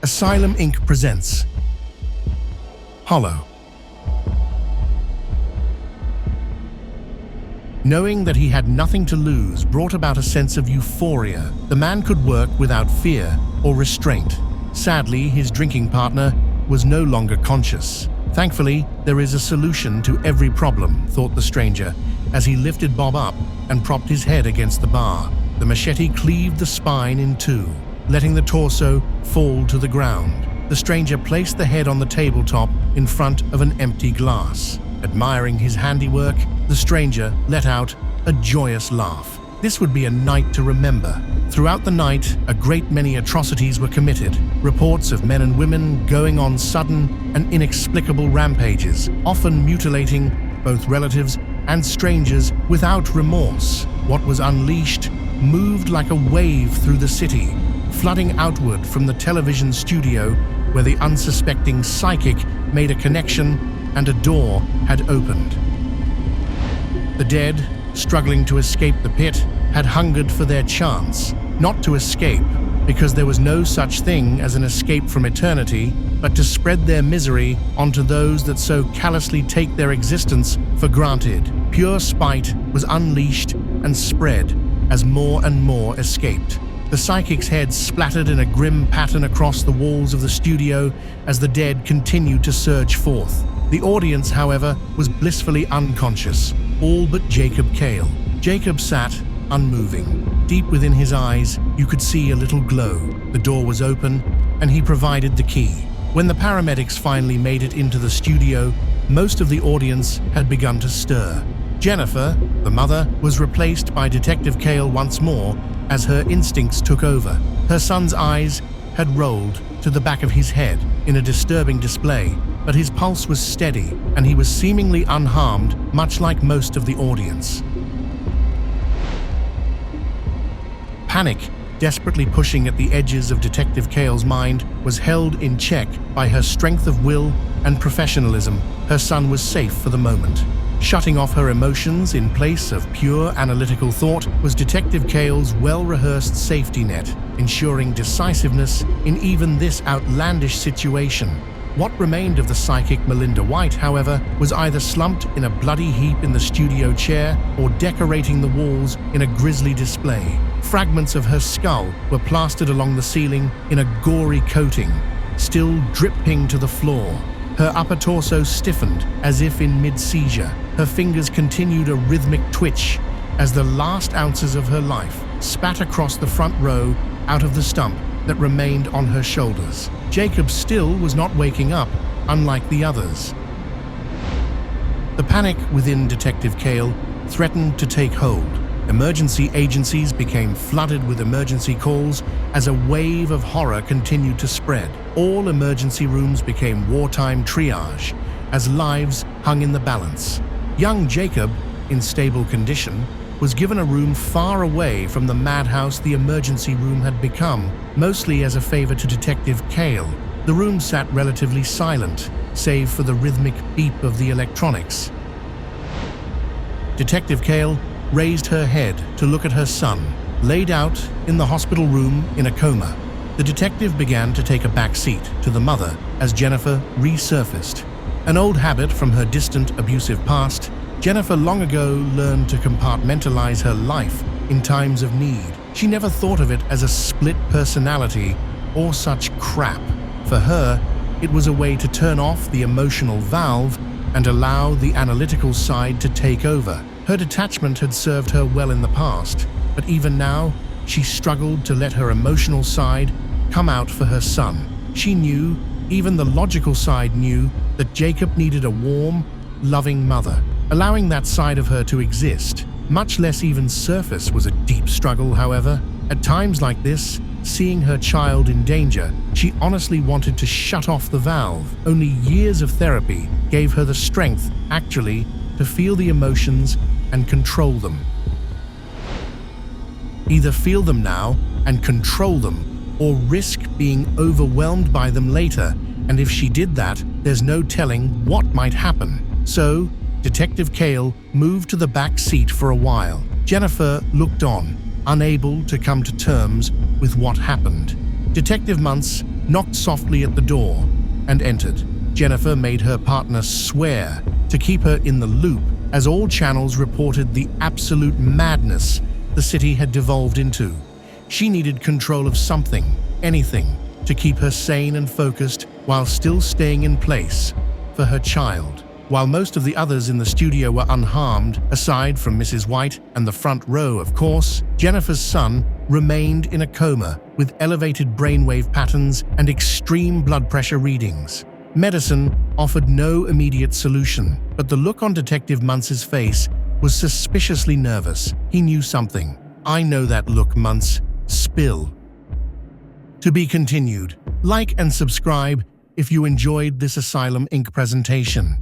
Asylum Inc. presents Hollow. Knowing that he had nothing to lose brought about a sense of euphoria. The man could work without fear or restraint. Sadly, his drinking partner was no longer conscious. Thankfully, there is a solution to every problem, thought the stranger, as he lifted Bob up and propped his head against the bar. The machete cleaved the spine in two, letting the torso fall to the ground. The stranger placed the head on the tabletop in front of an empty glass. Admiring his handiwork, the stranger let out a joyous laugh. This would be a night to remember. Throughout the night, a great many atrocities were committed. Reports of men and women going on sudden and inexplicable rampages, often mutilating both relatives and strangers without remorse. What was unleashed moved like a wave through the city, flooding outward from the television studio where the unsuspecting psychic made a connection and a door had opened. The dead, struggling to escape the pit, had hungered for their chance, not to escape, because there was no such thing as an escape from eternity, but to spread their misery onto those that so callously take their existence for granted. Pure spite was unleashed and spread as more and more escaped. The psychic's head splattered in a grim pattern across the walls of the studio as the dead continued to surge forth. The audience, however, was blissfully unconscious, all but Jacob Kale. Jacob sat, unmoving. Deep within his eyes, you could see a little glow. The door was open, and he provided the key. When the paramedics finally made it into the studio, most of the audience had begun to stir. Jennifer, the mother, was replaced by Detective Kale once more as her instincts took over. Her son's eyes had rolled to the back of his head in a disturbing display, but his pulse was steady and he was seemingly unharmed, much like most of the audience. Panic, desperately pushing at the edges of Detective Kale's mind, was held in check by her strength of will and professionalism. Her son was safe for the moment. Shutting off her emotions in place of pure analytical thought was Detective Kale's well-rehearsed safety net, ensuring decisiveness in even this outlandish situation. What remained of the psychic Melinda White, however, was either slumped in a bloody heap in the studio chair or decorating the walls in a grisly display. Fragments of her skull were plastered along the ceiling in a gory coating, still dripping to the floor. Her upper torso stiffened as if in mid-seizure. Her fingers continued a rhythmic twitch as the last ounces of her life spat across the front row out of the stump that remained on her shoulders. Jacob still was not waking up, unlike the others. The panic within Detective Kale threatened to take hold. Emergency agencies became flooded with emergency calls as a wave of horror continued to spread. All emergency rooms became wartime triage as lives hung in the balance. Young Jacob, in stable condition, was given a room far away from the madhouse the emergency room had become, mostly as a favor to Detective Kale. The room sat relatively silent, save for the rhythmic beep of the electronics. Detective Kale raised her head to look at her son, laid out in the hospital room in a coma. The detective began to take a back seat to the mother as Jennifer resurfaced. An old habit from her distant, abusive past, Jennifer long ago learned to compartmentalize her life in times of need. She never thought of it as a split personality or such crap. For her, it was a way to turn off the emotional valve and allow the analytical side to take over. Her detachment had served her well in the past, but even now, she struggled to let her emotional side come out for her son. She knew, even the logical side knew, that Jacob needed a warm, loving mother. Allowing that side of her to exist, much less even surface, was a deep struggle, however. At times like this, seeing her child in danger, she honestly wanted to shut off the valve. Only years of therapy gave her the strength, actually, to feel the emotions and control them. Either feel them now and control them, or risk being overwhelmed by them later, and if she did that, there's no telling what might happen. So, Detective Kale moved to the back seat for a while. Jennifer looked on, unable to come to terms with what happened. Detective months knocked softly at the door, and entered. Jennifer made her partner swear to keep her in the loop, as all channels reported the absolute madness the city had devolved into. She needed control of something, anything, to keep her sane and focused while still staying in place for her child. While most of the others in the studio were unharmed, aside from Mrs. White and the front row, of course, Jennifer's son remained in a coma with elevated brainwave patterns and extreme blood pressure readings. Medicine offered no immediate solution, but the look on Detective Muntz's face was suspiciously nervous. He knew something. "I know that look, Muntz. Spill." To be continued. Like and subscribe if you enjoyed this Asylum Inc. presentation.